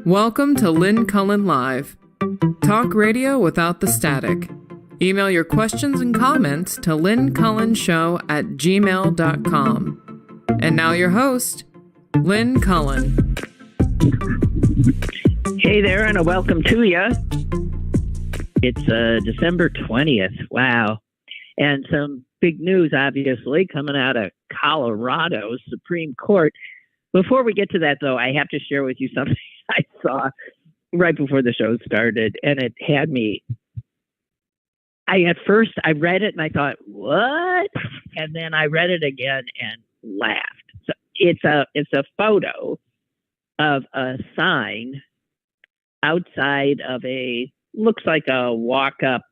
Welcome to Lynn Cullen Live. Talk radio without the static. Email your questions and comments to lynncullenshow@gmail.com. And now your host, Lynn Cullen. Hey there, and a welcome to you. It's December 20th. Wow. And some big news, obviously, coming out of Colorado's Supreme Court. Before we get to that, though, I have to share with you something I saw right before the show started, and it had me. At first I read it and I thought, what? And then I read it again and laughed. So it's a photo of a sign outside of looks like a walk-up.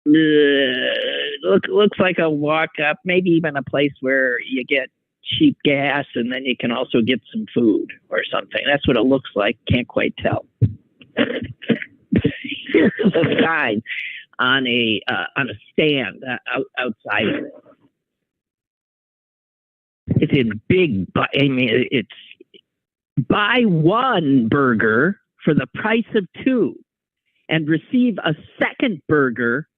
Looks like a walk-up, maybe even a place where you get cheap gas and then you can also get some food or something. That's what it looks like. Can't quite tell. Here's a sign on a stand outside of it. It's in big. It's buy one burger for the price of two, and receive a second burger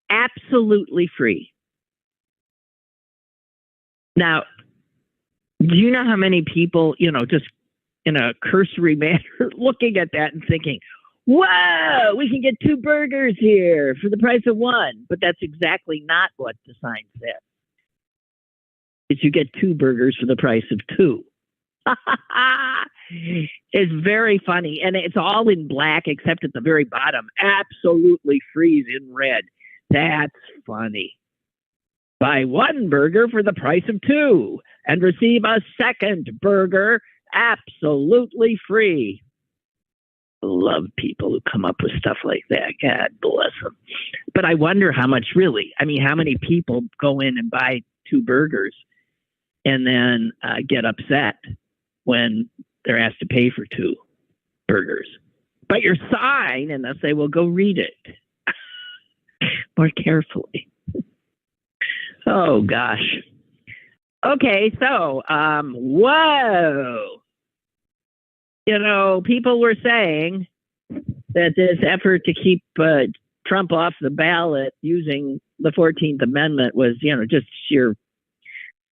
absolutely free. Now, do you know how many people, just in a cursory manner, looking at that and thinking, whoa, we can get two burgers here for the price of one. But that's exactly not what the sign says. It's you get two burgers for the price of two. It's very funny. And it's all in black, except at the very bottom, absolutely freeze in red. That's funny. Buy one burger for the price of two and receive a second burger absolutely free. Love people who come up with stuff like that. God bless them. But I wonder how much really, how many people go in and buy two burgers and then get upset when they're asked to pay for two burgers. But your sign, and they'll say, well, go read it more carefully. Oh, gosh. Okay, so, whoa. People were saying that this effort to keep Trump off the ballot using the 14th Amendment was, just sheer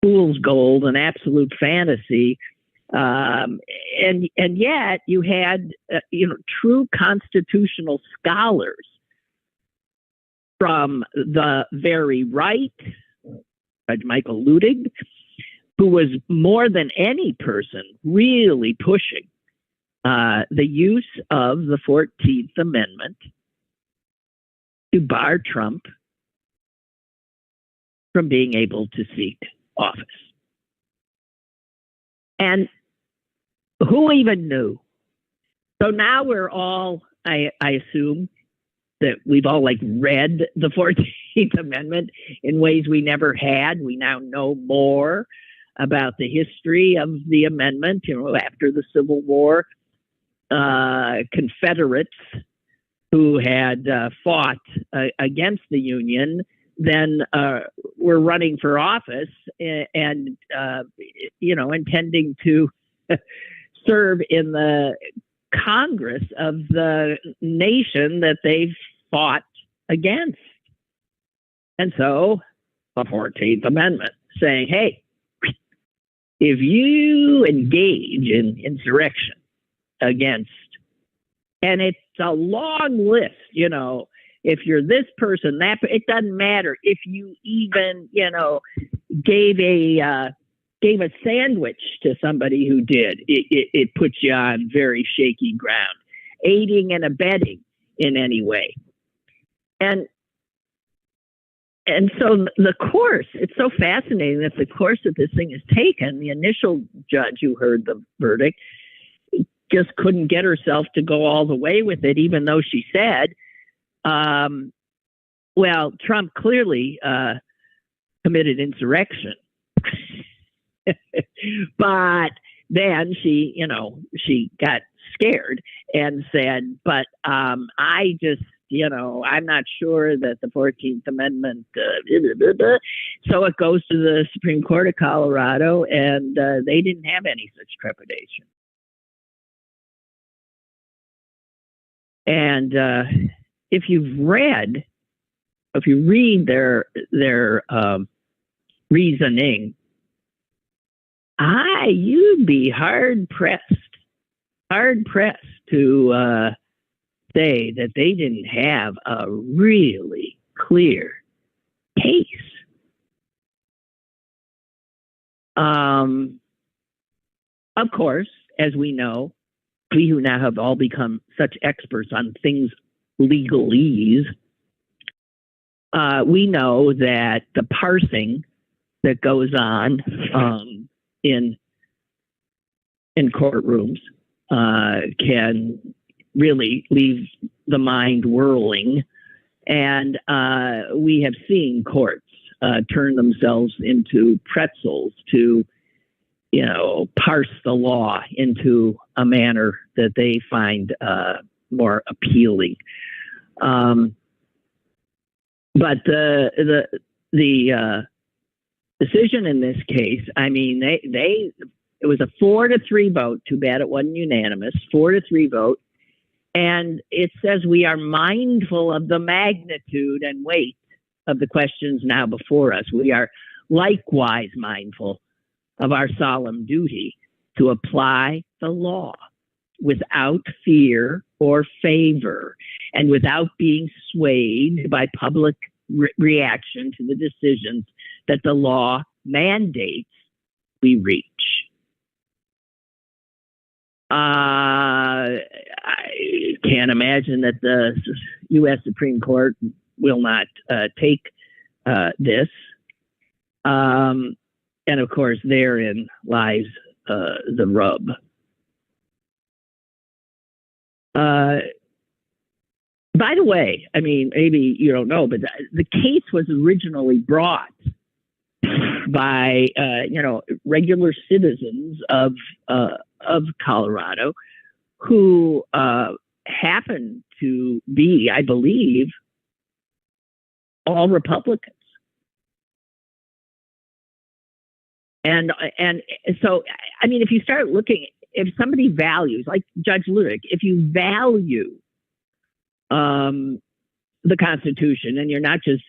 fool's gold and absolute fantasy. And yet you had, true constitutional scholars from the very right, Judge Michael Ludig, who was more than any person really pushing the use of the 14th Amendment to bar Trump from being able to seek office. And who even knew? So now we're all, I assume, that we've all read the 14th Amendment in ways we never had. We now know more about the history of the amendment. After the Civil War, Confederates who had fought against the Union then were running for office and intending to serve in the Congress of the nation that they fought against. And so the 14th Amendment saying, hey, if you engage in insurrection against, and it's a long list, if you're this person, that, it doesn't matter. If you even, gave a sandwich to somebody who did, it puts you on very shaky ground. Aiding and abetting in any way. And so the course, it's so fascinating that the course that this thing is taken, the initial judge who heard the verdict just couldn't get herself to go all the way with it, even though she said, well, Trump clearly committed insurrection. But then she got scared and said, but I just, I'm not sure that the 14th Amendment, so it goes to the Supreme Court of Colorado, and they didn't have any such trepidation. And if you read their reasoning, you'd be hard pressed to say that they didn't have a really clear case. Of course, as we know, we who now have all become such experts on things legalese, we know that the parsing that goes on in courtrooms can really leave the mind whirling. And we have seen courts turn themselves into pretzels to, parse the law into a manner that they find more appealing. But the decision in this case, I mean, it was a 4-3 vote. Too bad it wasn't unanimous. 4-3 vote. And it says we are mindful of the magnitude and weight of the questions now before us. We are likewise mindful of our solemn duty to apply the law without fear or favor and without being swayed by public reaction to the decisions that the law mandates we reach. I can't imagine that the U.S. Supreme Court will not take this. And of course, therein lies the rub. By the way, I mean, maybe you don't know, but the case was originally brought by regular citizens of Colorado who happen to be, I believe, all Republicans. And so, I mean, if you start looking, if somebody values, like Judge Ludick, if you value the Constitution and you're not just,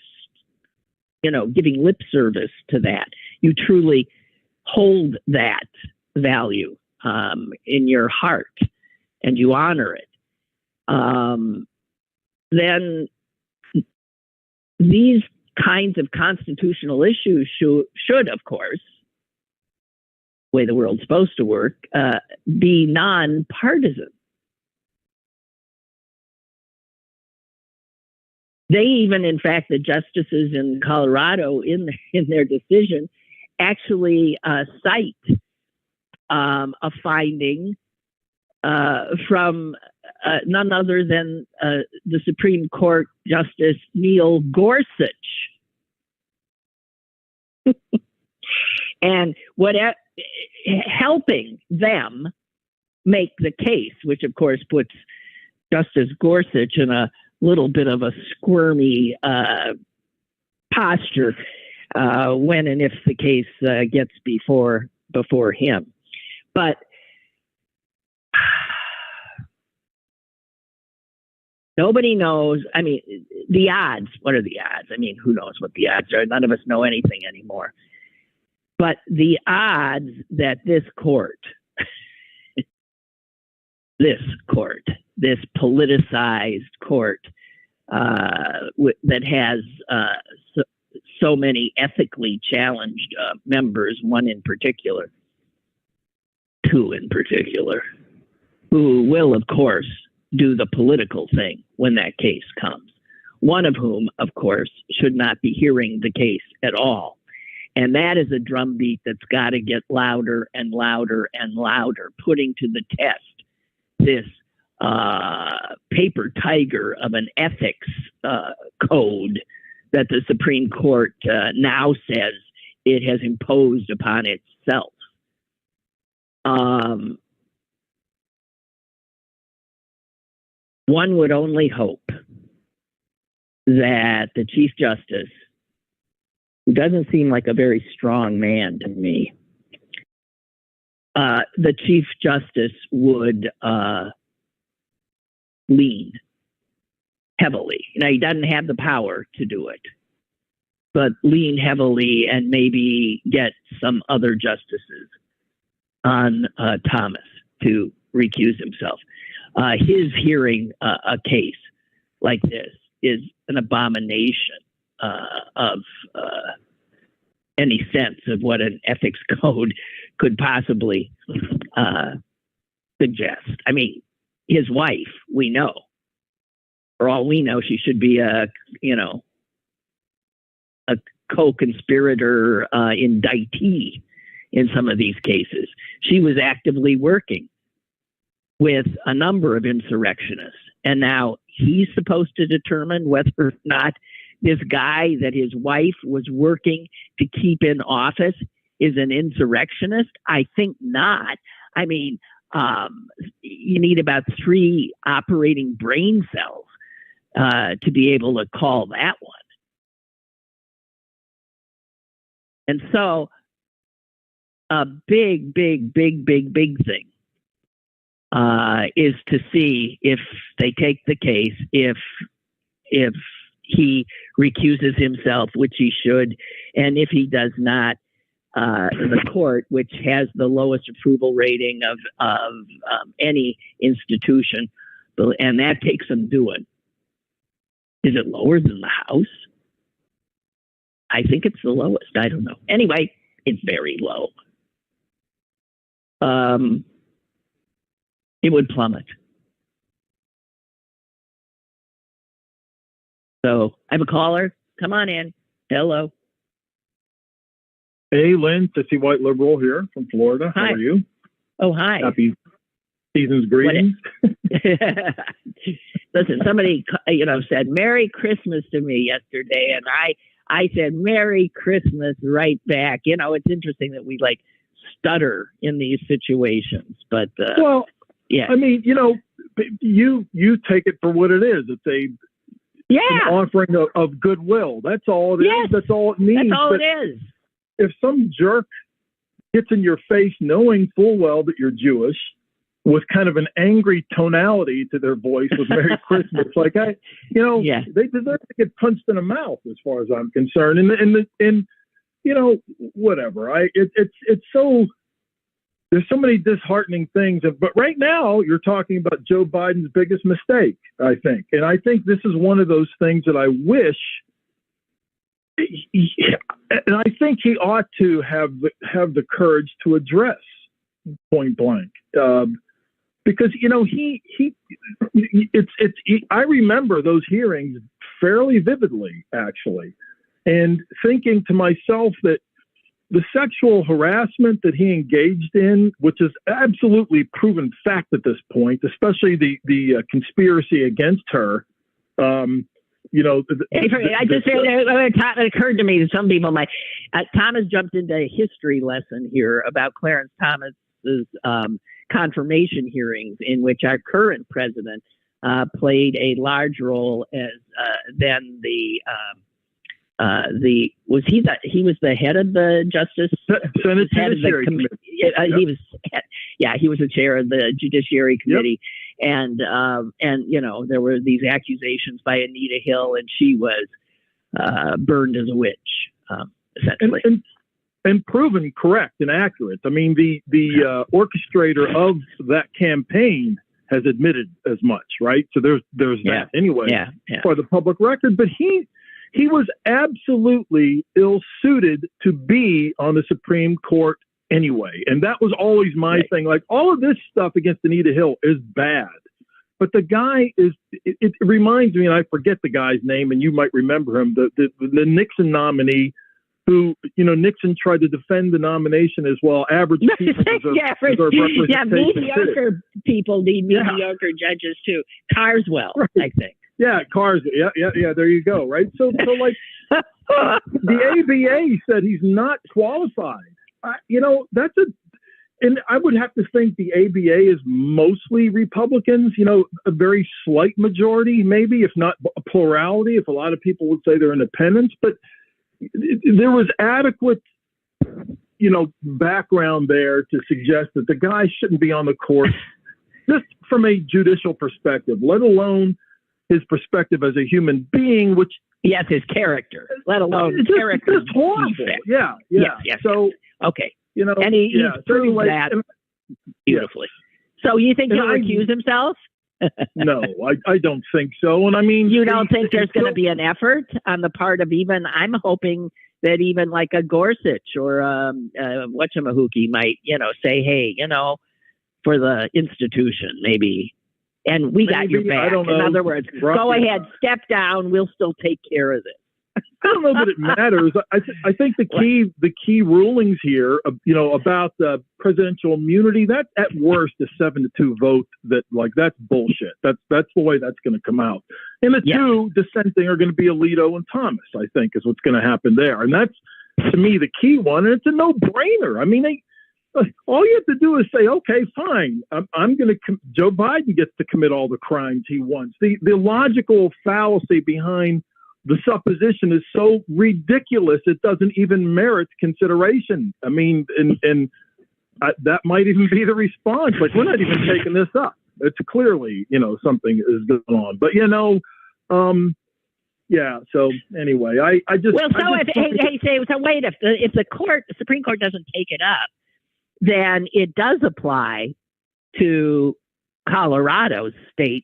giving lip service to that, you truly hold that value in your heart and you honor it, then these kinds of constitutional issues should, of course, the way the world's supposed to work, be nonpartisan. They even, in fact, the justices in Colorado in their decision actually cite a finding from none other than the Supreme Court Justice Neil Gorsuch. And helping them make the case, which of course puts Justice Gorsuch in a little bit of a squirmy posture when and if the case gets before him. But nobody knows. I mean, the odds. What are the odds? I mean, who knows what the odds are? None of us know anything anymore. But the odds that this politicized court that has so many ethically challenged members, two in particular, who will, of course, do the political thing when that case comes. One of whom, of course, should not be hearing the case at all. And that is a drumbeat that's got to get louder and louder and louder, putting to the test this paper tiger of an ethics code that the Supreme Court now says it has imposed upon itself. One would only hope that the Chief Justice, who doesn't seem like a very strong man to me, the Chief Justice would lean heavily. Now, he doesn't have the power to do it, but lean heavily and maybe get some other justices on Thomas to recuse himself. His hearing a case like this is an abomination of any sense of what an ethics code could possibly suggest. I mean, his wife, we know, for all we know, she should be a co-conspirator indictee in some of these cases. She was actively working with a number of insurrectionists, and now he's supposed to determine whether or not this guy that his wife was working to keep in office is an insurrectionist? I think not. I mean, you need about 3 operating brain cells to be able to call that one. And so a big thing is to see if they take the case, if he recuses himself, which he should, and if he does not, the court, which has the lowest approval rating of any institution, and that takes some doing. Is it lower than the House? I think it's the lowest. I don't know. Anyway, it's very low. It would plummet. So I have a caller. Come on in. Hello. Hey, Lynn, Sissy White Liberal here from Florida. Hi. How are you? Oh, hi. Happy season's greetings. Listen, somebody, said Merry Christmas to me yesterday, and I said Merry Christmas right back. It's interesting that we stutter in these situations, but yeah. I mean, you take it for what it is. It's an offering of goodwill. That's all it is. That's all it means. That's all it is. If some jerk gets in your face knowing full well that you're Jewish with kind of an angry tonality to their voice with Merry Christmas, they deserve to get punched in the mouth as far as I'm concerned. And whatever. It's so, there's so many disheartening things. But right now you're talking about Joe Biden's biggest mistake, I think. And I think this is one of those things that I wish, and I think he ought to have the courage to address point blank, because I remember those hearings fairly vividly, actually, and thinking to myself that the sexual harassment that he engaged in, which is absolutely proven fact at this point, especially the conspiracy against her. It occurred to me that some people might. Thomas jumped into a history lesson here about Clarence Thomas's confirmation hearings, in which our current president played a large role as then he was the head of the Justice Senate Judiciary Committee. He was the chair of the Judiciary Committee. Yep. And there were these accusations by Anita Hill, and she was burned as a witch, essentially. And proven correct and accurate. I mean, the orchestrator of that campaign has admitted as much, right? So there's that anyway for the public record. But he was absolutely ill-suited to be on the Supreme Court anyway. And that was always my thing. Like, all of this stuff against Anita Hill is bad. But the guy it reminds me, and I forget the guy's name, and you might remember him, the Nixon nominee who, Nixon tried to defend the nomination as well. Average people deserve representation. Mediocre people need mediocre judges too. Carswell, right. I think. Yeah, Carswell. Yeah. There you go. Right. So like the ABA said he's not qualified. And I would have to think the ABA is mostly Republicans, a very slight majority, maybe, if not a plurality, if a lot of people would say they're independents. But there was adequate, background there to suggest that the guy shouldn't be on the court just from a judicial perspective, let alone his perspective as a human being, which yes, his character, let alone character. It's horrible. Yeah. Yes, so okay, and he proved that beautifully. So you think he'll recuse himself? No, I don't think so. And I mean, you don't think there's going to be an effort on the part of I'm hoping that even like a Gorsuch or whatchamahookie might, say, hey, for the institution, maybe. And we got your back. In other words, go ahead, step down. We'll still take care of this. I don't know that it matters. I think the key rulings here, about the presidential immunity, that at worst a 7-2 vote. That's bullshit. That's the way that's going to come out. And the two dissenting are going to be Alito and Thomas. I think is what's going to happen there, and that's to me the key one. And it's a no-brainer. I mean, all you have to do is say, okay, fine. I'm going to. Joe Biden gets to commit all the crimes he wants. The logical fallacy behind the supposition is so ridiculous it doesn't even merit consideration. I mean, and that might even be the response. Like, we're not even taking this up. It's clearly, something is going on. But yeah. So anyway, I just wait. If the Supreme Court doesn't take it up, then it does apply to Colorado's state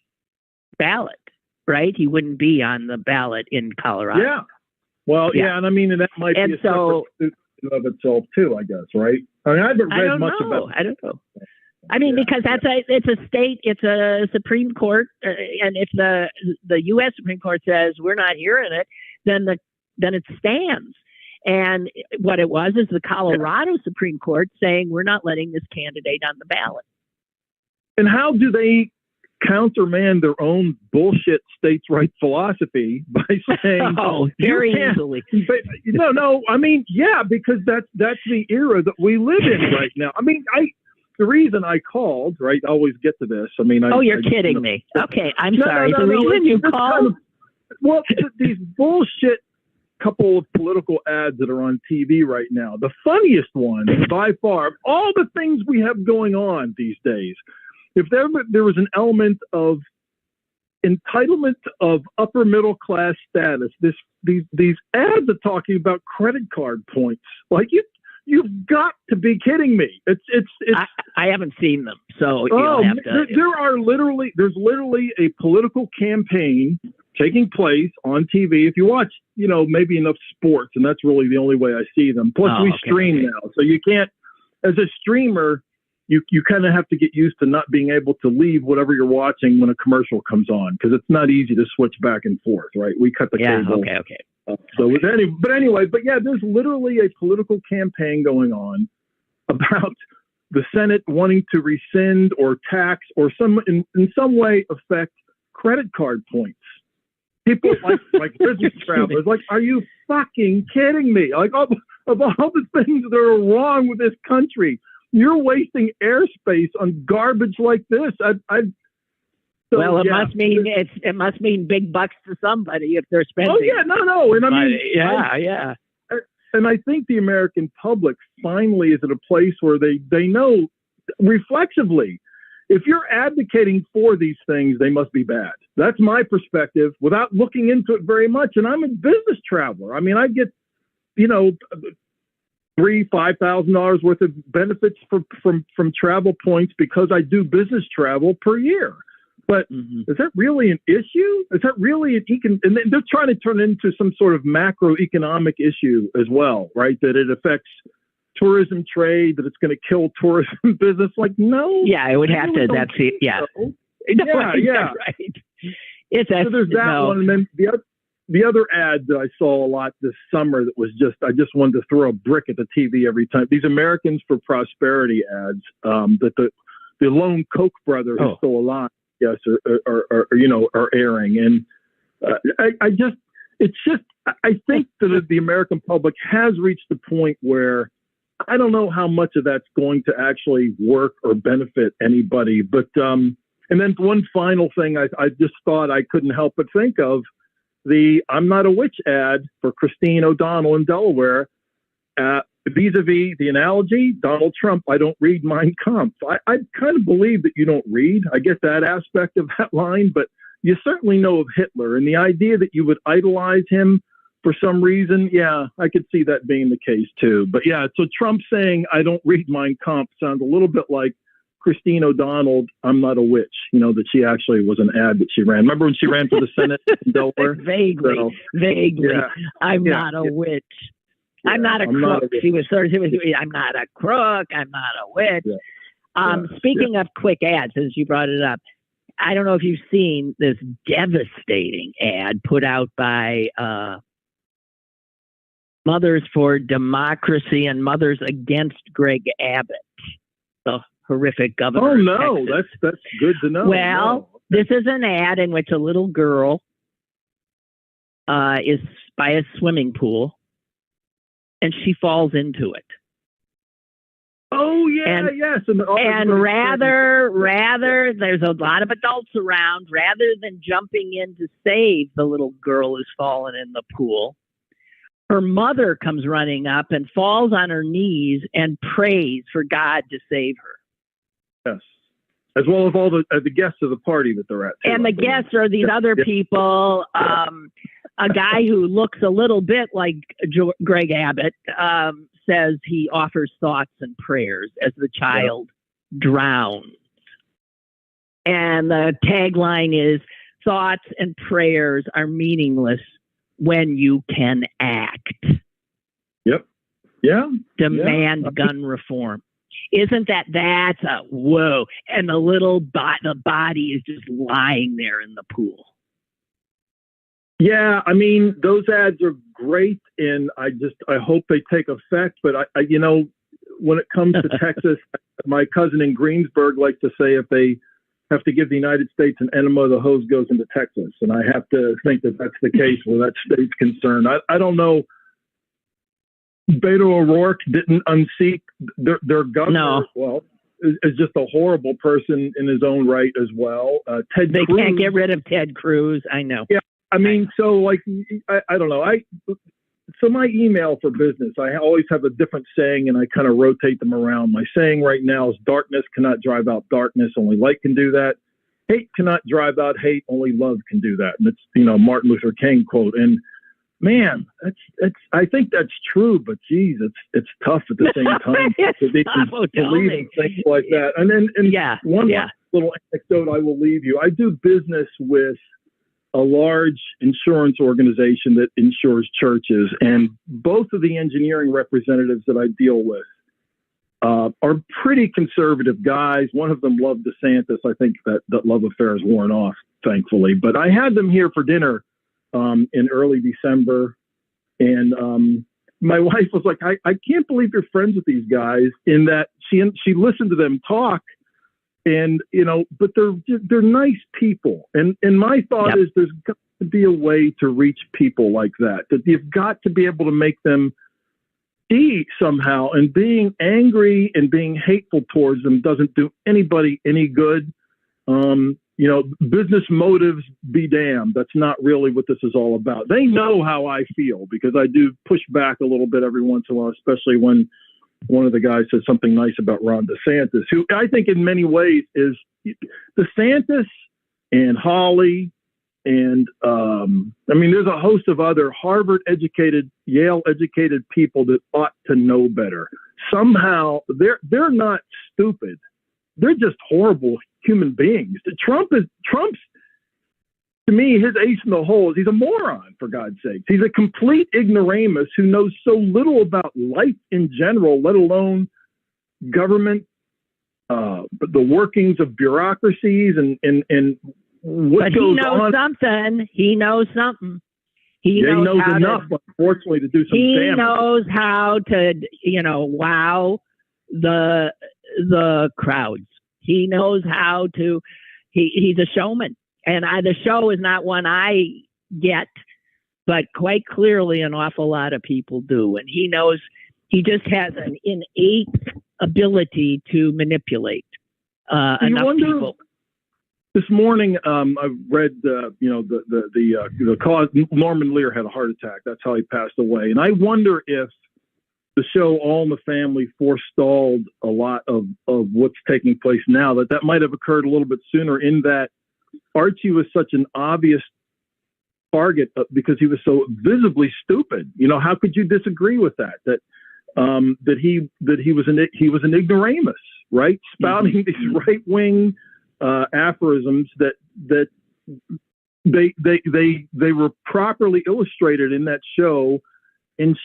ballot. Right? He wouldn't be on the ballot in Colorado. Yeah. Well, yeah. And I mean, that might be a separate suit of itself too, I guess, right? I mean, I haven't read much about it. I don't know. I mean, because it's a state, it's a Supreme Court, and if the U.S. Supreme Court says we're not hearing it, then it stands. And what it was is the Colorado Supreme Court saying we're not letting this candidate on the ballot. And how do they countermand their own bullshit states' rights philosophy by saying, very easily. No. I mean, yeah, because that's the era that we live in right now. I mean, the reason I called, right? I always get to this. I mean, you're kidding me. Okay, I'm sorry. The reason you called? These bullshit couple of political ads that are on TV right now. The funniest one, by far, of all the things we have going on these days. If there was an element of entitlement of upper middle class status, these ads are talking about credit card points. Like you've got to be kidding me! It's. I haven't seen them, so you'll have to. There's literally a political campaign taking place on TV. If you watch, maybe enough sports, and that's really the only way I see them. Plus, we stream now, so you can't, as a streamer. You kind of have to get used to not being able to leave whatever you're watching when a commercial comes on, because it's not easy to switch back and forth, right? We cut the cable. Okay. But there's literally a political campaign going on about the Senate wanting to rescind or tax or in some way affect credit card points. People like business travelers, like, are you fucking kidding me? Like, of all the things that are wrong with this country, you're wasting airspace on garbage like this. It must mean big bucks to somebody if they're spending. Oh yeah, no, and I mean, yeah. And I think the American public finally is at a place where they know reflexively, if you're advocating for these things, they must be bad. That's my perspective without looking into it very much. And I'm a business traveler. I mean, I get, $3,000-$5,000 worth of benefits from travel points because I do business travel per year. But is that really an issue? Is that really and they're trying to turn it into some sort of macroeconomic issue as well, right? That it affects tourism trade, that it's going to kill tourism business. Like, no. Yeah, it would have to. That's it. Yeah. Yeah. Right. So there's that one. And then the other ad that I saw a lot this summer that was I just wanted to throw a brick at the TV every time. These Americans for Prosperity ads that the lone Koch brother who's still alive, yes, are airing. And I think that the American public has reached the point where I don't know how much of that's going to actually work or benefit anybody. But and then one final thing I just thought I couldn't help but think of, the I'm Not a Witch ad for Christine O'Donnell in Delaware, vis-a-vis the analogy, Donald Trump, I don't read Mein Kampf. I kind of believe that you don't read. I get that aspect of that line, but you certainly know of Hitler, and the idea that you would idolize him for some reason, yeah, I could see that being the case too. But yeah, so Trump saying, I don't read Mein Kampf sounds a little bit like Christine O'Donnell, I'm not a witch, that she actually was an ad that she ran. Remember when she ran for the Senate in Delaware? Vaguely. Yeah. I'm not a witch. Yeah, I'm not a crook. She was I'm not a crook. I'm not a witch. Yeah. Speaking of quick ads, since you brought it up, I don't know if you've seen this devastating ad put out by Mothers for Democracy and Mothers Against Greg Abbott, the horrific governor. Oh no, that's good to know. Well, this is an ad in which a little girl is by a swimming pool, and she falls into it. Oh yeah, yes. And rather, there's a lot of adults around. Rather than jumping in to save the little girl who's fallen in the pool, her mother comes running up and falls on her knees and prays for God to save her. Yes, as well as all the guests of the party that they're at. And the guests are these other people. A guy who looks a little bit like Greg Abbott says he offers thoughts and prayers as the child drowns. And the tagline is, thoughts and prayers are meaningless when you can act. Yep. Yeah. Demand gun reform. Isn't that's a whoa? And the body is just lying there in the pool. Yeah, I mean, those ads are great, and I hope they take effect. But I when it comes to Texas, my cousin in Greensburg likes to say if they have to give the United States an enema, the hose goes into Texas, and I have to think that that's the case where that state's concerned. I don't know. Beto O'Rourke didn't unseat their governor. No. Well, is just a horrible person in his own right as well. Ted They Cruz, can't get rid of Ted Cruz. I know. Yeah. I mean, so like, I don't know. So my email for business, I always have a different saying and I kind of rotate them around. My saying right now is darkness cannot drive out darkness. Only light can do that. Hate cannot drive out hate. Only love can do that. And it's, Martin Luther King quote. And man, I think that's true, but geez, it's tough at the same time to believe things like that. And then, one little anecdote I will leave you. I do business with a large insurance organization that insures churches, and both of the engineering representatives that I deal with are pretty conservative guys. One of them loved DeSantis. I think that love affair has worn off, thankfully. But I had them here for dinner in early December, and my wife was like, I can't believe you're friends with these guys, in that she listened to them talk. And, but they're nice people. And my thought is there's got to be a way to reach people like that you've got to be able to make them see somehow, and being angry and being hateful towards them doesn't do anybody any good. Business motives be damned. That's not really what this is all about. They know how I feel, because I do push back a little bit every once in a while, especially when one of the guys says something nice about Ron DeSantis, who I think in many ways is DeSantis and Hawley. And there's a host of other Harvard-educated, Yale-educated people that ought to know better. Somehow they're not stupid. They're just horrible human beings. Trump's, to me, his ace in the hole is he's a moron, for God's sakes. He's a complete ignoramus who knows so little about life in general, let alone government, but the workings of bureaucracies and what goes on. He knows something. He knows enough, unfortunately, to do some damage. He knows how to, wow the crowds. He knows how to. He's a showman. And the show is not one I get, but quite clearly an awful lot of people do. And he knows, he just has an innate ability to manipulate enough people. This morning, I read, the cause. Norman Lear had a heart attack. That's how he passed away. And I wonder if the show All in the Family forestalled a lot of what's taking place now, that might have occurred a little bit sooner, in that Archie was such an obvious target because he was so visibly stupid. You know, how could you disagree with that? That he was an ignoramus, right? Spouting these right wing aphorisms that they were properly illustrated in that show. And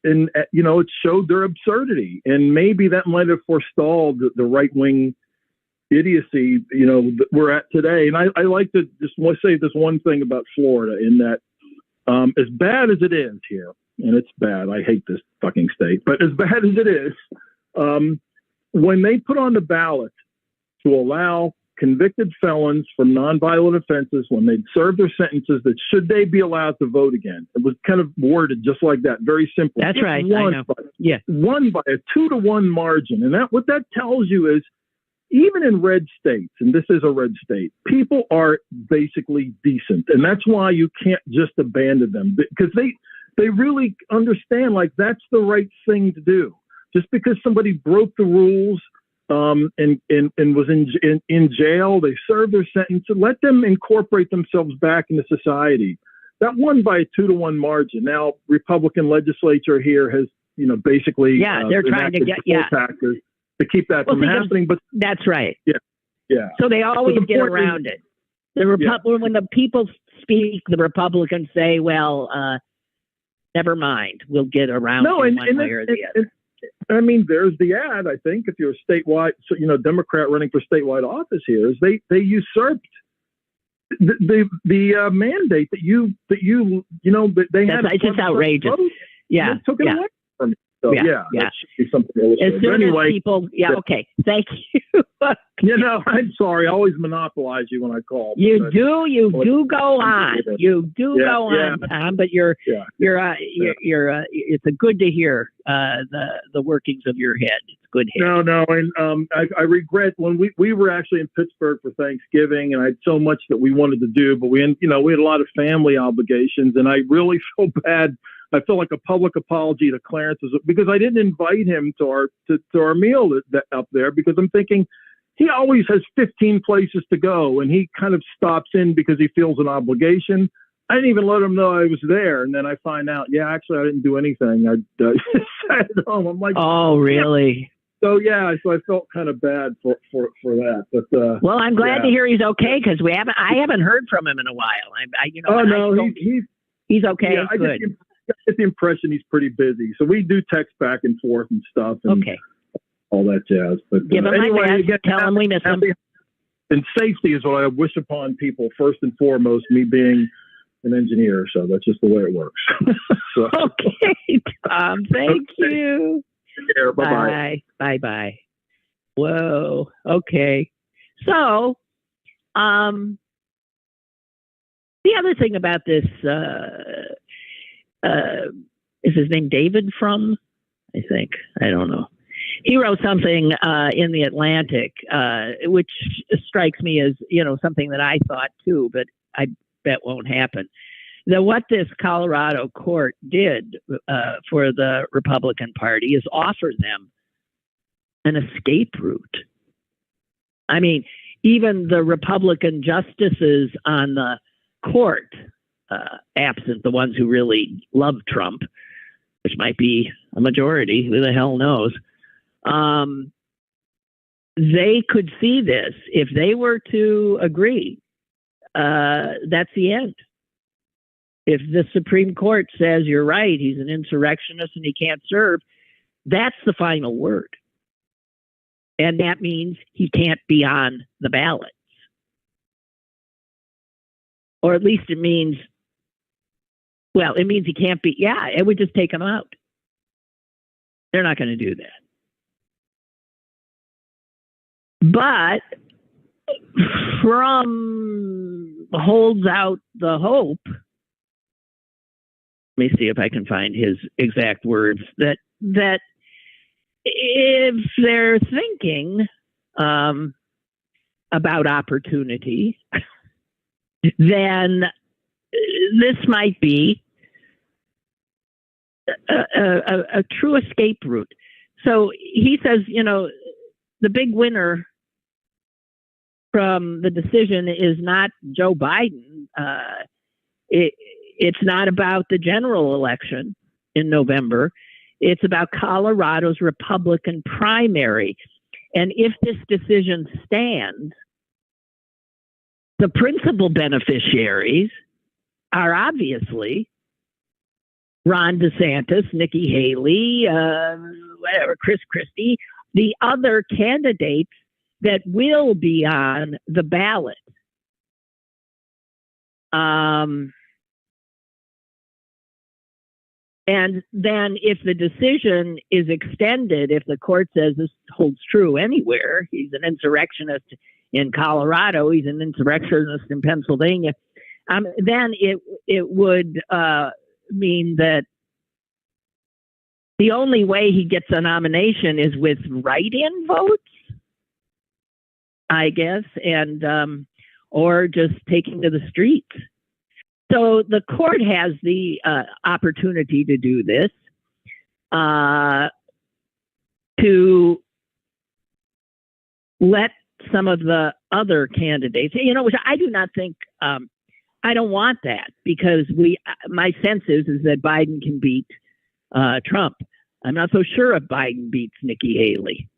you know, it showed their absurdity, and maybe that might have forestalled the right wing idiocy, you know, that we're at today. And I like to just say this one thing about Florida, in that as bad as it is here, and it's bad, I hate this fucking state, but as bad as it is, when they put on the ballot to allow convicted felons from nonviolent offenses, when they'd served their sentences, that should they be allowed to vote again? It was kind of worded just like that, very simple. That's right. Won by a 2-to-1 margin. And what that tells you is, even in red states, and this is a red state, people are basically decent. And that's why you can't just abandon them, because they really understand, like, that's the right thing to do. Just because somebody broke the rules and was in jail, they served their sentence, and let them incorporate themselves back into society. That won by a 2-to-1 margin. Now, Republican legislature here has, you know, basically they're trying to get taxes to keep that from happening. But that's right. Yeah. So they always get around it. When the people speak, the Republicans say, "Well, never mind, we'll get around it one way or the other." I mean, there's the ad. I think if you're a statewide, Democrat running for statewide office here, is they usurped the mandate that they had. It's just outrageous. Yeah, they took it away from me. So that should be something to illustrate. As soon as people, okay, thank you. I'm sorry, I always monopolize you when I call. You do go on. You do go on, Tom. But it's a good to hear the workings of your head. It's good head. No, and I regret when we were actually in Pittsburgh for Thanksgiving, and I had so much that we wanted to do, but we had a lot of family obligations, and I really feel bad. I feel like a public apology to Clarence, because I didn't invite him to our meal up there, because I'm thinking he always has 15 places to go, and he kind of stops in because he feels an obligation. I didn't even let him know I was there, and then I find out, actually I didn't do anything. I sat at home. I'm like, oh, really? So so I felt kind of bad for that. But well, I'm glad to hear he's okay, because I haven't heard from him in a while. He's okay. Yeah, good. I get the impression he's pretty busy. So we do text back and forth and stuff. And all that jazz. But give him my best. Tell him we miss him. And safety is what I wish upon people first and foremost, me being an engineer. So that's just the way it works. Okay, Tom. Thank you. Take care. Bye-bye. Bye-bye. Whoa. Okay. So, the other thing about this, is his name David Frum? I think. I don't know. He wrote something in the Atlantic, which strikes me as, something that I thought too, but I bet won't happen. That what this Colorado court did for the Republican Party is offer them an escape route. I mean, even the Republican justices on the court, absent the ones who really love Trump, which might be a majority, who the hell knows, they could see this. If they were to agree, that's the end. If the Supreme Court says you're right, he's an insurrectionist and he can't serve, that's the final word. And that means he can't be on the ballots. Or at least it means he can't be, it would just take him out. They're not going to do that. But Frum holds out the hope, let me see if I can find his exact words, that if they're thinking about opportunity, then this might be a true escape route. So he says, the big winner from the decision is not Joe Biden. It's not about the general election in November. It's about Colorado's Republican primary. And if this decision stands, the principal beneficiaries are obviously Ron DeSantis, Nikki Haley, Chris Christie, the other candidates that will be on the ballot. And then if the decision is extended, if the court says this holds true anywhere, he's an insurrectionist in Colorado, he's an insurrectionist in Pennsylvania, then it would mean that the only way he gets a nomination is with write-in votes, I guess, and or just taking to the streets. So the court has the opportunity to do this, to let some of the other candidates, which I do not think, I don't want that, because my sense is that Biden can beat Trump. I'm not so sure if Biden beats Nikki Haley.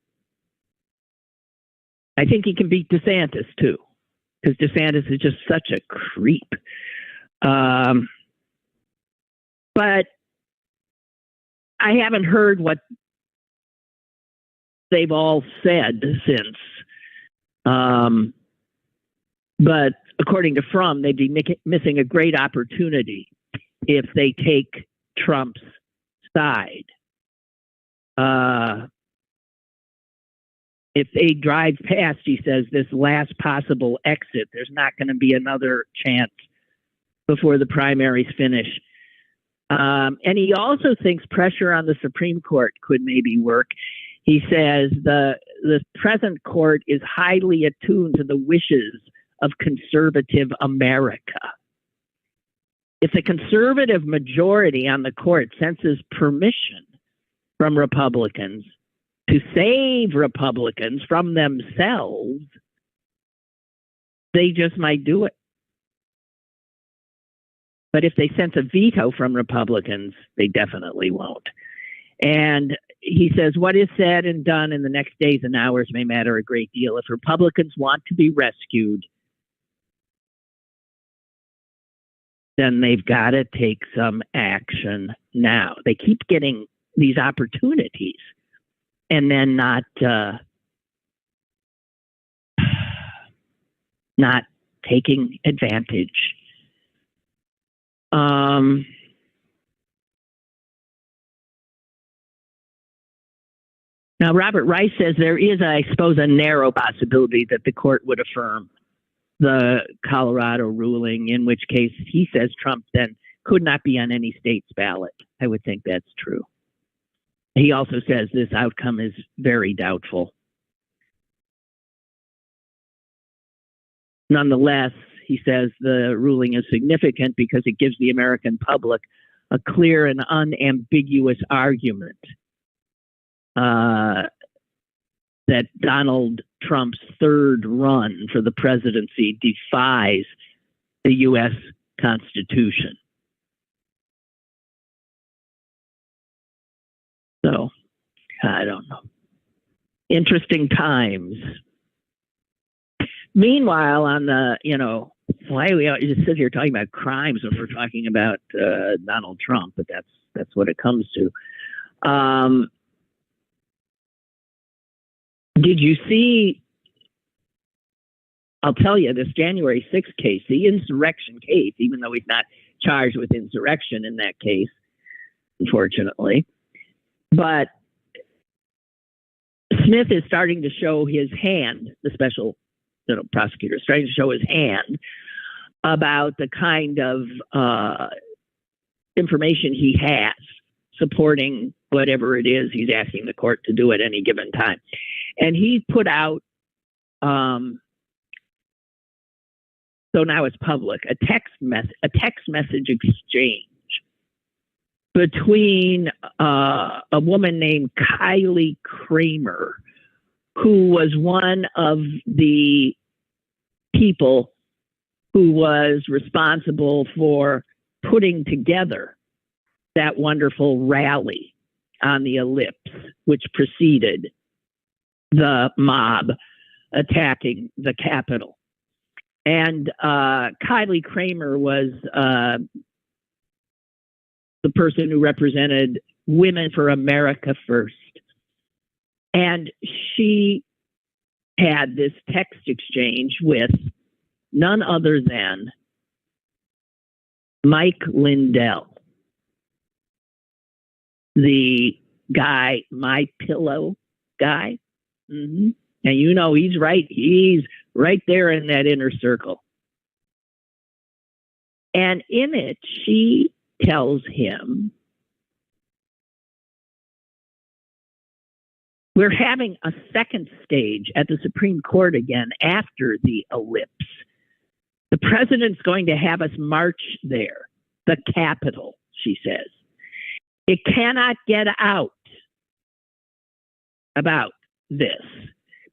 I think he can beat DeSantis too, because DeSantis is just such a creep. But I haven't heard what they've all said since. But according to Frum, they'd be missing a great opportunity if they take Trump's side. If they drive past, he says, this last possible exit, there's not going to be another chance before the primaries finish. And he also thinks pressure on the Supreme Court could maybe work. He says the present court is highly attuned to the wishes of conservative America. If the conservative majority on the court senses permission from Republicans to save Republicans from themselves, they just might do it. But if they sense a veto from Republicans, they definitely won't. And he says, what is said and done in the next days and hours may matter a great deal. If Republicans want to be rescued, then they've got to take some action now. They keep getting these opportunities and then not taking advantage. Now, Robert Rice says there is, I suppose, a narrow possibility that the court would affirm the Colorado ruling, in which case he says Trump then could not be on any state's ballot. I would think that's true. He also says this outcome is very doubtful. Nonetheless, he says the ruling is significant because it gives the American public a clear and unambiguous argument that Donald Trump's third run for the presidency defies the U.S. Constitution. So, I don't know. Interesting times. Meanwhile, on the, why do we just sit here talking about crimes when we're talking about Donald Trump? But that's what it comes to. Did you see, I'll tell you, this January 6th case, the insurrection case, even though he's not charged with insurrection in that case, unfortunately, but Smith is starting to show his hand, the special prosecutor is starting to show his hand about the kind of information he has supporting whatever it is he's asking the court to do at any given time. And he put out, so now it's public, a text message exchange between a woman named Kylie Kramer, who was one of the people who was responsible for putting together that wonderful rally on the ellipse, which preceded the mob attacking the Capitol. And Kylie Kramer was the person who represented Women for America First. And she had this text exchange with none other than Mike Lindell, the guy, My Pillow guy. Mm-hmm. And you know, he's right there in that inner circle. And in it, she tells him, we're having a second stage at the Supreme Court again after the ellipse. The president's going to have us march there, the Capitol, she says. It cannot get out about this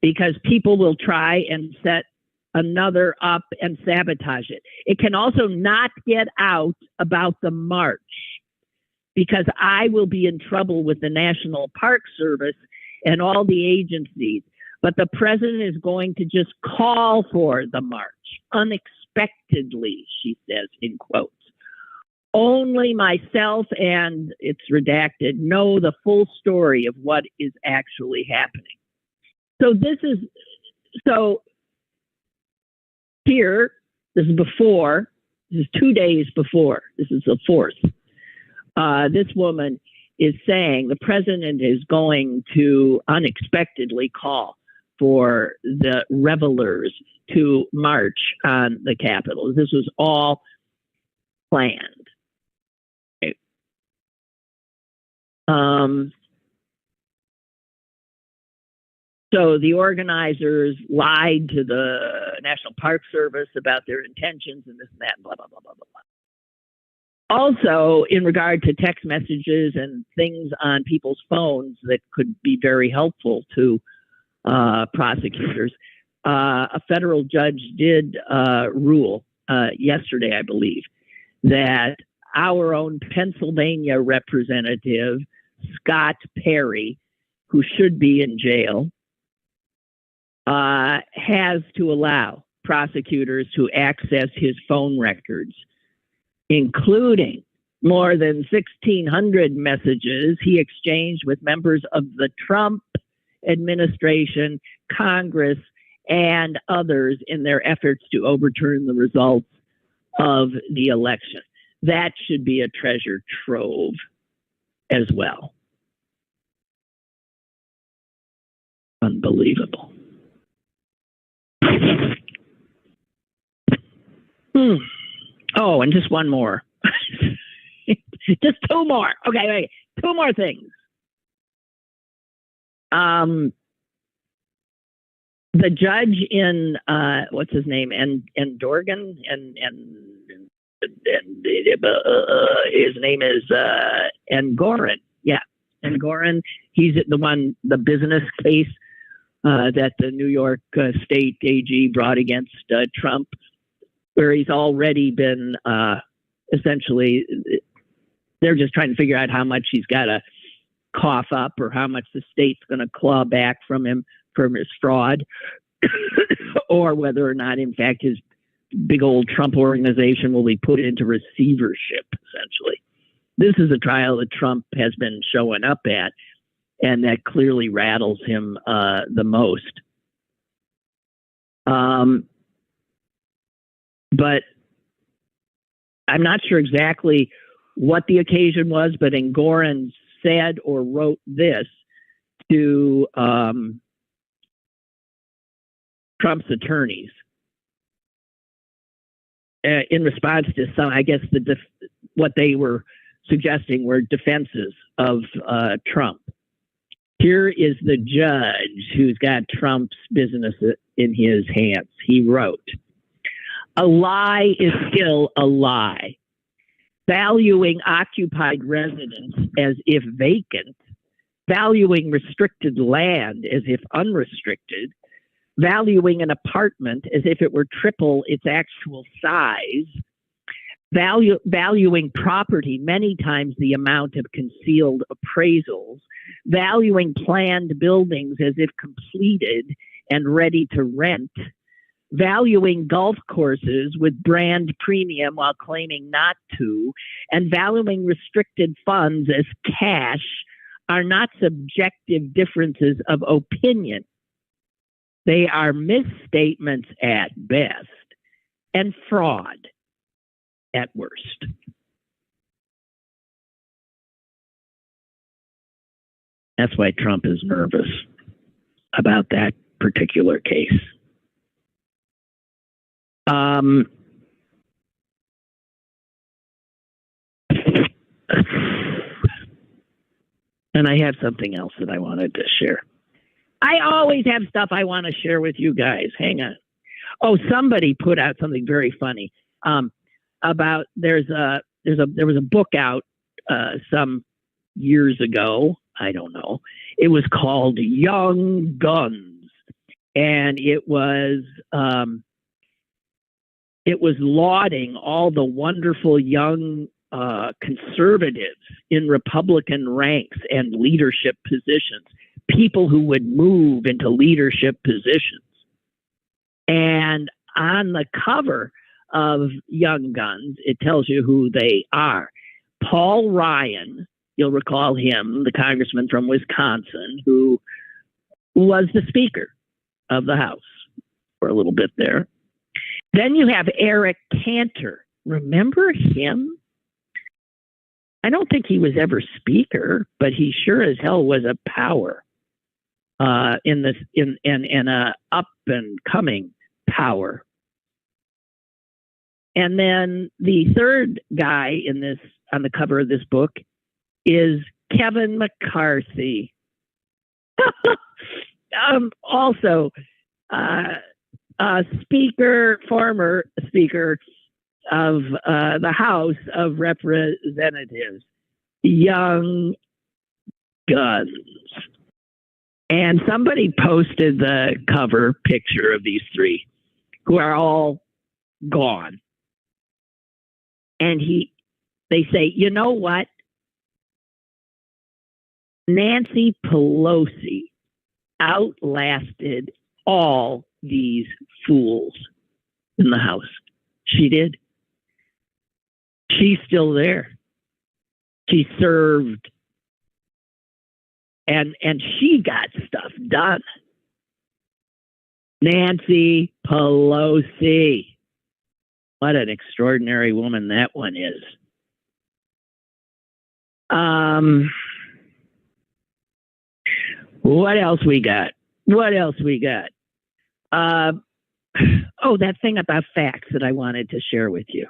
because people will try and set another up and sabotage it. It can also not get out about the march because I will be in trouble with the National Park Service and all the agencies. But the president is going to just call for the march unexpectedly, she says in quotes. Only myself and it's redacted know the full story of what is actually happening. So here, this is 2 days before, this is the 4th. This woman is saying the president is going to unexpectedly call for the revelers to march on the Capitol. This was all planned. So the organizers lied to the National Park Service about their intentions and this and that, and blah, blah, blah, blah, blah, blah. Also, in regard to text messages and things on people's phones that could be very helpful to prosecutors, a federal judge did rule yesterday, I believe, that our own Pennsylvania representative, Scott Perry, who should be in jail, has to allow prosecutors to access his phone records, including more than 1,600 messages he exchanged with members of the Trump administration, Congress, and others in their efforts to overturn the results of the election. That should be a treasure trove as well. Unbelievable. Oh, and just one more. Just two more. Okay, wait. Two more things. The judge in what's his name, and Dorgan, and his name is Engoron. Yeah, Engoron. He's the business case that the New York State AG brought against Trump, where he's already been essentially. They're just trying to figure out how much he's got to cough up, or how much the state's going to claw back from him from his fraud, or whether or not, in fact, his big old Trump organization will be put into receivership, essentially. This is a trial that Trump has been showing up at, and that clearly rattles him the most. But I'm not sure exactly what the occasion was, but Engoron said or wrote this to Trump's attorneys in response to some, I guess, what they were suggesting were defenses of Trump. Here is the judge who's got Trump's business in his hands. He wrote, "A lie is still a lie. Valuing occupied residence as if vacant, valuing restricted land as if unrestricted, valuing an apartment as if it were triple its actual size, valuing property many times the amount of concealed appraisals, valuing planned buildings as if completed and ready to rent, valuing golf courses with brand premium while claiming not to, and valuing restricted funds as cash are not subjective differences of opinion. They are misstatements at best and fraud at worst. That's why Trump is nervous about that particular case. And I have something else that I wanted to share. I always have stuff I want to share with you guys. Hang on. Oh, somebody put out something very funny about there was a book out some years ago. I don't know. It was called Young Guns, and it was lauding all the wonderful young conservatives in Republican ranks and leadership positions, people who would move into leadership positions. And on the cover of Young Guns, it tells you who they are. Paul Ryan, you'll recall him, the congressman from Wisconsin, who was the Speaker of the House for a little bit there. Then you have Eric Cantor. Remember him? I don't think he was ever Speaker, but he sure as hell was a power in a up and coming power. And then the third guy in this on the cover of this book is Kevin McCarthy. Also, former Speaker of the House of Representatives. Young Guns. And somebody posted the cover picture of these three, who are all gone. And they say, you know what? Nancy Pelosi outlasted all these fools in the House. She did. She's still there. She served. And she got stuff done. Nancy Pelosi. What an extraordinary woman that one is. What else we got? That thing about facts that I wanted to share with you.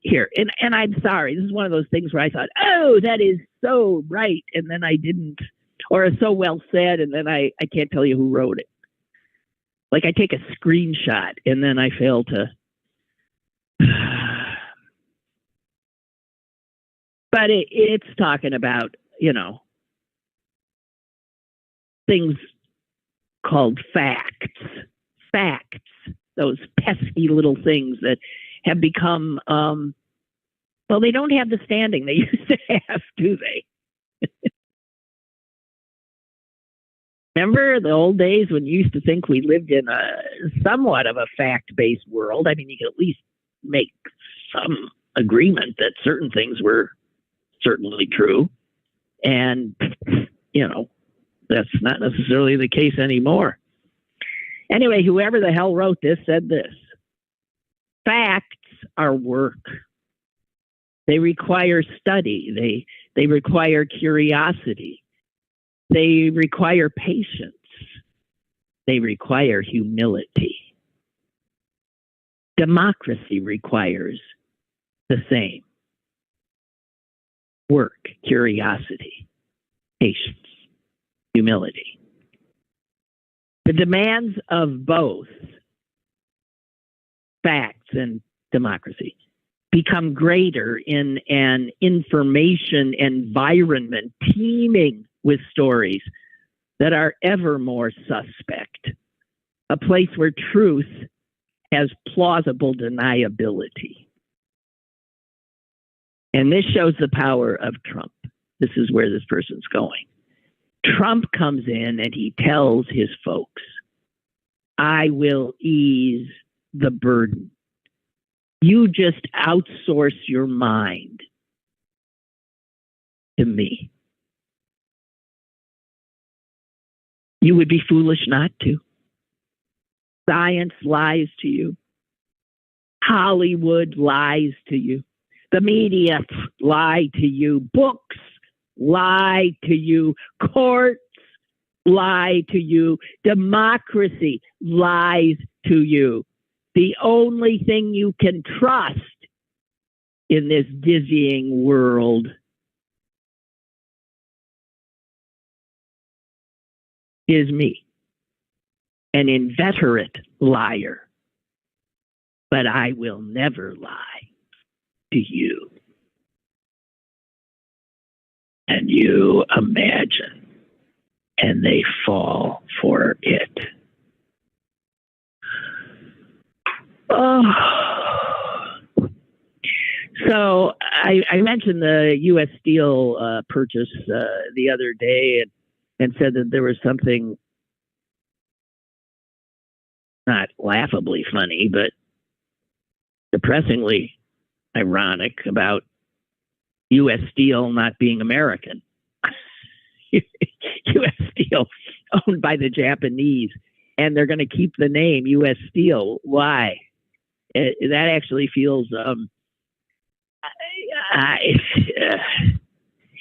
Here, and I'm sorry, this is one of those things where I thought, oh, that is so right, and then I didn't, or so well said, and then I can't tell you who wrote it. Like I take a screenshot, and then I fail to. But it's talking about, things called facts, those pesky little things that have become, they don't have the standing they used to have, do they? Remember the old days when you used to think we lived in a somewhat of a fact-based world? I mean, you could at least make some agreement that certain things were certainly true. And, that's not necessarily the case anymore. Anyway, whoever the hell wrote this said this. Facts are work. They require study. They require curiosity. They require patience. They require humility. Democracy requires the same. Work, curiosity, patience, humility. The demands of both facts and democracy become greater in an information environment teeming with stories that are ever more suspect a place where truth has plausible deniability. And this shows the power of Trump. This is where this person's going. Trump comes in and he tells his folks, I will ease the burden. You just outsource your mind to me. You would be foolish not to. Science lies to you. Hollywood lies to you. The media lie to you. Books lie to you. Courts lie to you. Democracy lies to you. The only thing you can trust in this dizzying world is me, an inveterate liar. But I will never lie to you. And you imagine, and they fall for it. Oh. So I mentioned the U.S. Steel purchase the other day and said that there was something not laughably funny, but depressingly ironic about U.S. Steel not being American. U.S. Steel owned by the Japanese, and they're going to keep the name U.S. Steel. Why? That actually feels...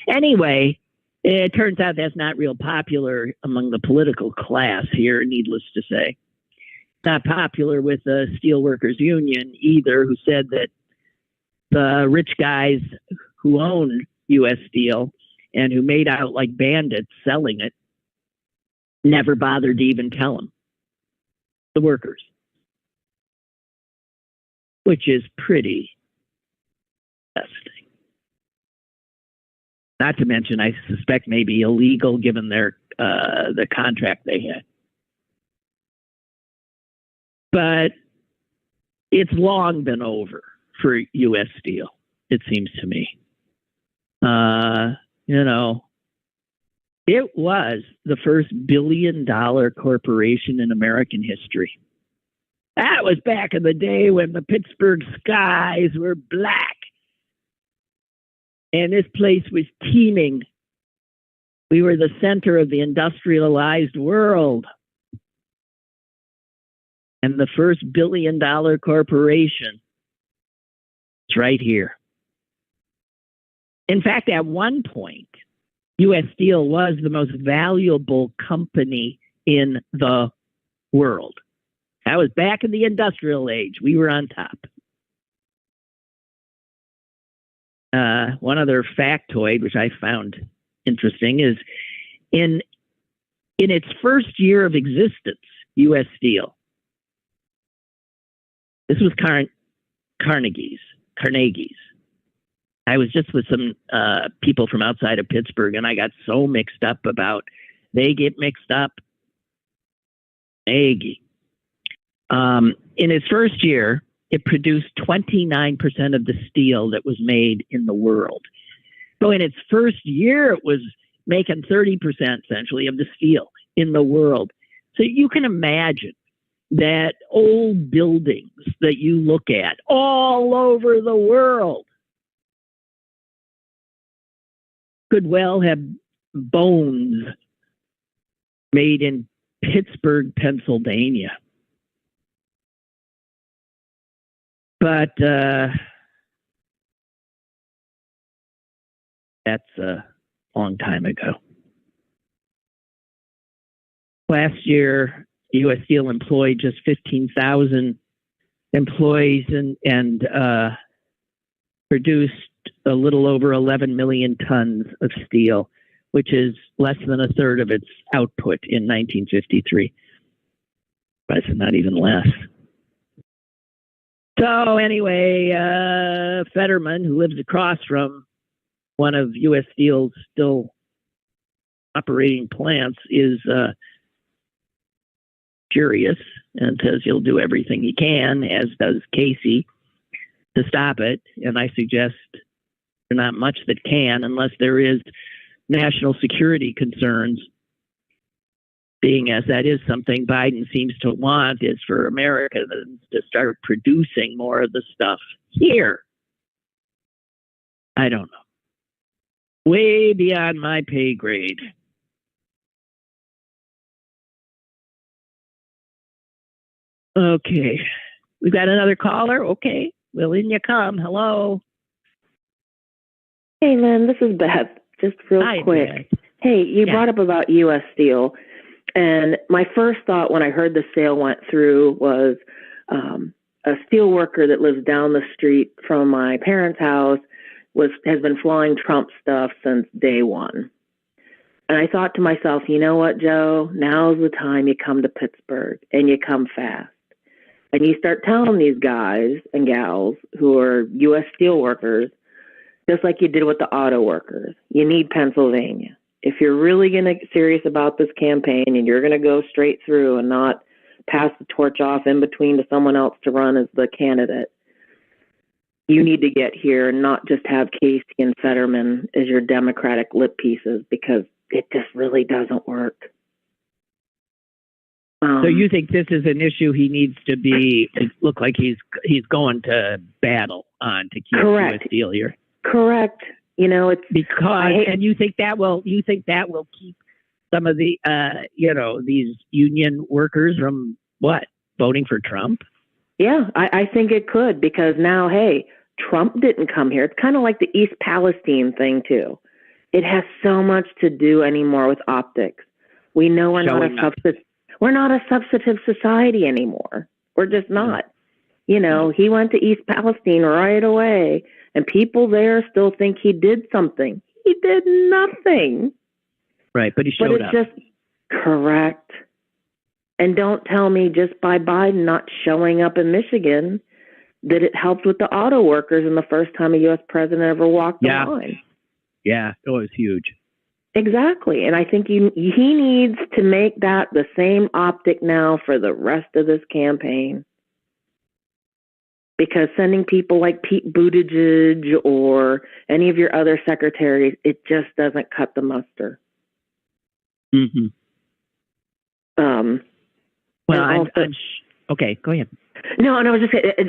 anyway, it turns out that's not real popular among the political class here, needless to say. Not popular with the Steelworkers Union either, who said that the rich guys who owned U.S. Steel and who made out like bandits selling it never bothered to even tell them, the workers, which is pretty disgusting. Not to mention, I suspect maybe illegal given their the contract they had. But it's long been over for U.S. Steel, it seems to me. It was the first billion-dollar corporation in American history. That was back in the day when the Pittsburgh skies were black. And this place was teeming. We were the center of the industrialized world. And the first billion-dollar corporation is right here. In fact, at one point, U.S. Steel was the most valuable company in the world. That was back in the industrial age. We were on top. One other factoid, which I found interesting, is in its first year of existence, U.S. Steel, this was Carnegie's. I was just with some people from outside of Pittsburgh, and I got so mixed up about, they get mixed up. In its first year, it produced 29% of the steel that was made in the world. So in its first year, it was making 30% essentially of the steel in the world. So you can imagine that old buildings that you look at all over the world could well have bones made in Pittsburgh, Pennsylvania. But that's a long time ago. Last year, U.S. Steel employed just 15,000 employees and produced a little over 11 million tons of steel, which is less than a third of its output in 1953. But it's not even less. So anyway, Fetterman, who lives across from one of U.S. Steel's still operating plants, is furious and says he'll do everything he can, as does Casey, to stop it. And I suggest there's not much that can, unless there is national security concerns, being as that is something Biden seems to want, is for Americans to start producing more of the stuff here. I don't know. Way beyond my pay grade. Okay. We've got another caller. Okay. Well, in you come. Hello. Hey, Lynn, this is Beth. Just real quick. Beth. Hey, you brought up about U.S. Steel. And my first thought when I heard the sale went through was a steel worker that lives down the street from my parents' house has been flying Trump stuff since day one. And I thought to myself, you know what, Joe? Now's the time you come to Pittsburgh, and you come fast. And you start telling these guys and gals who are U.S. steel workers, just like you did with the auto workers, you need Pennsylvania. If you're really going to get serious about this campaign and you're going to go straight through and not pass the torch off in between to someone else to run as the candidate, you need to get here and not just have Casey and Fetterman as your Democratic lip pieces, because it just really doesn't work. So you think this is an issue he needs to look like he's going to battle on to keep U.S. Steel here? Correct. You know, it's because, and you think that will keep some of the, these union workers from voting for Trump? Yeah, I think it could, because now, hey, Trump didn't come here. It's kind of like the East Palestine thing too. It has so much to do anymore with optics. We know we're not a substantive society anymore. We're just not. You know, he went to East Palestine right away, and people there still think he did something. He did nothing. Right, but he showed up. Just correct. And don't tell me just by Biden not showing up in Michigan that it helped with the auto workers in the first time a U.S. president ever walked the line. Yeah, it was huge. Exactly. And I think he needs to make that the same optic now for the rest of this campaign. Because sending people like Pete Buttigieg or any of your other secretaries, it just doesn't cut the muster. Mm-hmm. Okay, go ahead. No, and I was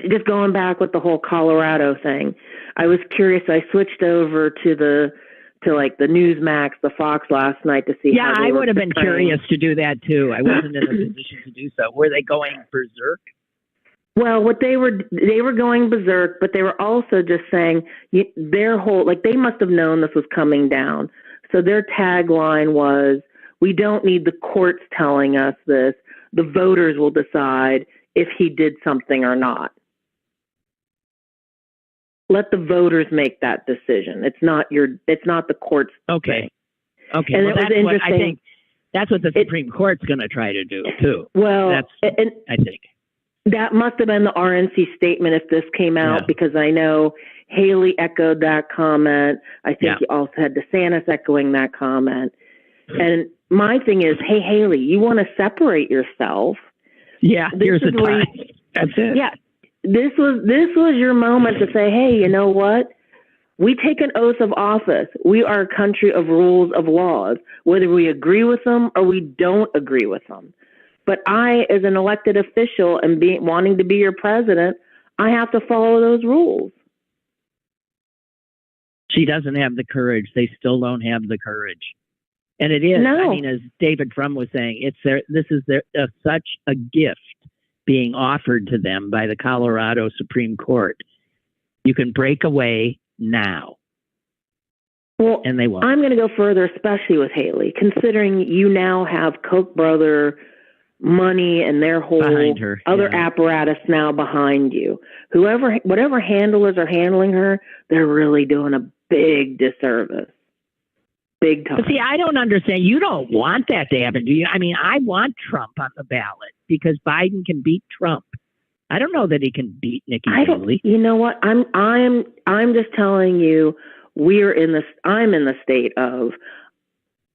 just going back with the whole Colorado thing. I was curious. I switched over to the Newsmax, the Fox last night to see. Yeah, I would have been curious to do that too. I wasn't in a position to do so. Were they going berserk? Well, what they were going berserk, but they were also just saying their whole, they must have known this was coming down. So their tagline was, "We don't need the courts telling us this. The voters will decide if he did something or not. Let the voters make that decision. It's not the courts." Okay. Okay. And well, that's what I think. That's what the Supreme Court's going to try to do too. Well, I think that must have been the RNC statement if this came out, because I know Haley echoed that comment. I think you also had DeSantis echoing that comment. And my thing is, hey, Haley, you want to separate yourself. Yeah, here's the time. That's it. Yeah, this was your moment to say, hey, you know what? We take an oath of office. We are a country of rules of laws, whether we agree with them or we don't agree with them. But I, as an elected official and wanting to be your president, I have to follow those rules. She doesn't have the courage. They still don't have the courage. And it is, no. I mean, as David Frum was saying, this is such a gift being offered to them by the Colorado Supreme Court. You can break away now. Well, and they won't. I'm going to go further, especially with Haley, considering you now have Koch brother money and their whole other apparatus now behind you. Whatever handlers are handling her, they're really doing a big disservice. Big time. But see, I don't understand. You don't want that to happen, do you? I mean, I want Trump on the ballot because Biden can beat Trump. I don't know that he can beat Nikki Haley. You know what? I'm just telling you, I'm in the state of,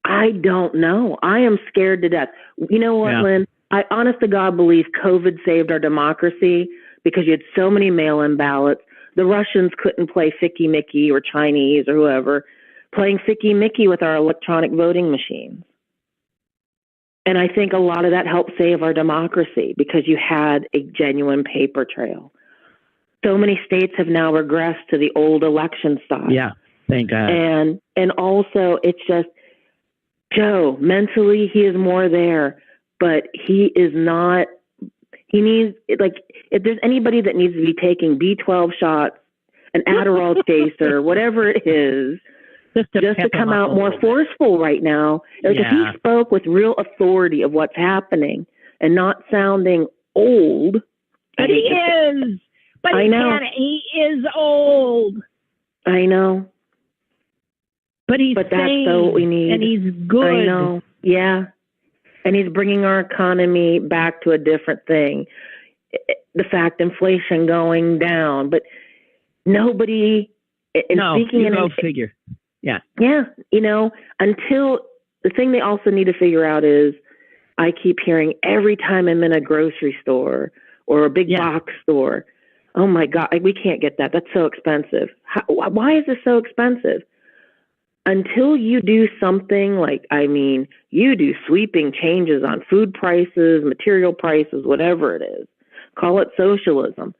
I don't know. I am scared to death. You know what, Lynn? I honest to God believe COVID saved our democracy because you had so many mail-in ballots. The Russians couldn't play Ficky-Mickey or Chinese or whoever, playing Ficky-Mickey with our electronic voting machines. And I think a lot of that helped save our democracy because you had a genuine paper trail. So many states have now regressed to the old election style. Yeah, thank God. And also, it's just, Joe, mentally, he is more there, but he is not, he needs, like, if there's anybody that needs to be taking B12 shots, an Adderall chaser, whatever it is, just to come out more forceful right now. Like if he spoke with real authority of what's happening and not sounding old. But he is. But I know. He is old. I know. But that's so what we need. And he's good. I know. Yeah. And he's bringing our economy back to a different thing. The fact inflation going down, but nobody. Figure. Yeah. Yeah. Until the thing they also need to figure out is, I keep hearing every time I'm in a grocery store or a big box store, oh my God, we can't get that. That's so expensive. Why is this so expensive? Until you do something you do sweeping changes on food prices, material prices, whatever it is, call it socialism.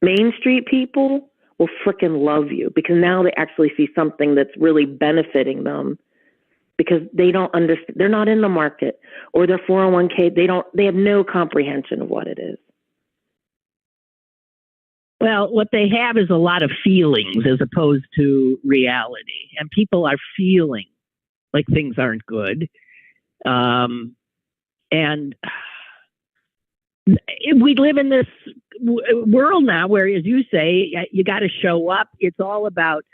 Main Street people will frickin' love you because now they actually see something that's really benefiting them because they don't understand. They're not in the market or their 401k. They have no comprehension of what it is. Well, what they have is a lot of feelings as opposed to reality. And people are feeling like things aren't good. And we live in this world now where, as you say, you got to show up. It's all about,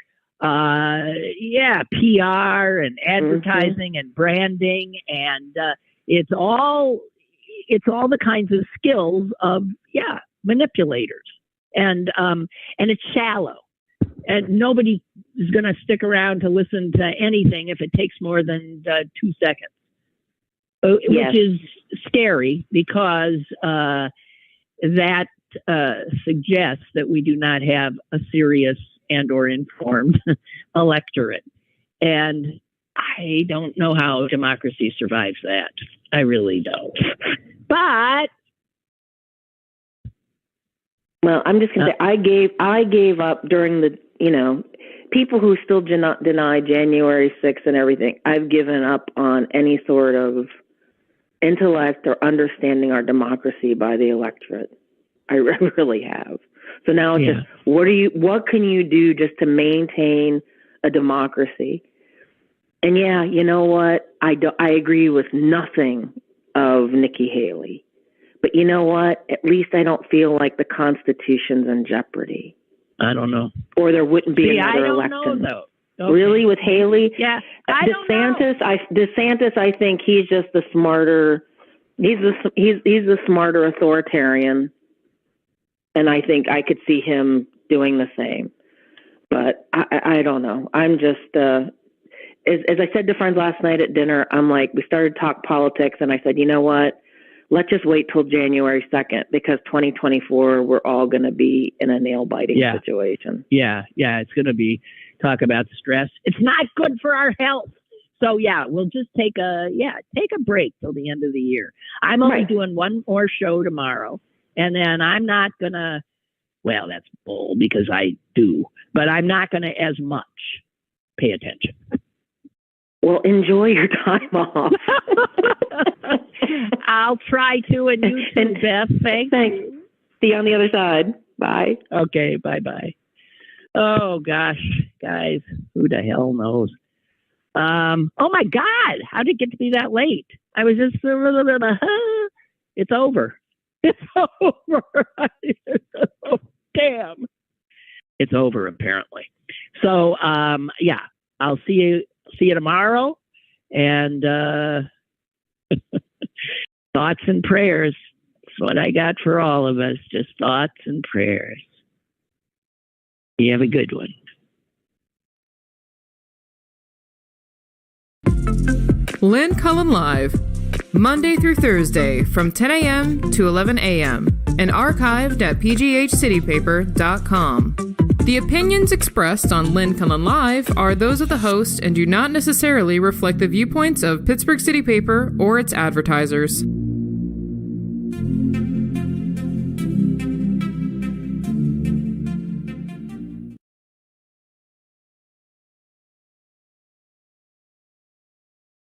PR and advertising and branding. And it's all the kinds of skills of, manipulators. And it's shallow, and nobody is going to stick around to listen to anything if it takes more than 2 seconds, which is scary because that suggests that we do not have a serious and or informed electorate. And I don't know how democracy survives that. I really don't. But well, I'm just going to say I gave up during the, people who still deny January 6th and everything. I've given up on any sort of intellect or understanding our democracy by the electorate. I really have. So now it's just, what can you do just to maintain a democracy? And you know what? I agree with nothing of Nikki Haley. But you know what? At least I don't feel like the Constitution's in jeopardy. I don't know. Or there wouldn't be another election. I don't know, though. Okay. Really, with Haley? Yeah. DeSantis, I think he's just the smarter. He's the smarter authoritarian, and I think I could see him doing the same. But I don't know. I'm just as I said to friends last night at dinner. I'm like, we started to talk politics, and I said, you know what? Let's just wait till January 2nd because 2024, we're all going to be in a nail-biting situation. Yeah. It's going to be talk about stress. It's not good for our health. So, we'll just take a break till the end of the year. I'm only doing one more show tomorrow, and then I'm not going to, well, that's bull because I do, but I'm not going to as much pay attention. Well, enjoy your time off. I'll try to, and you too, Beth. Thanks. See you on the other side. Bye. Okay, bye-bye. Oh, gosh, guys, who the hell knows? Oh, my God, how did it get to be that late? I was just, it's over. It's over. Oh, damn. It's over, apparently. So, I'll see you tomorrow, and thoughts and prayers. That's what I got for all of us, just thoughts and prayers. You have a good one. Lynn Cullen Live. Monday through Thursday from 10 a.m. to 11 a.m. and archived at pghcitypaper.com. The opinions expressed on Lynn Cullen Live are those of the host and do not necessarily reflect the viewpoints of Pittsburgh City Paper or its advertisers.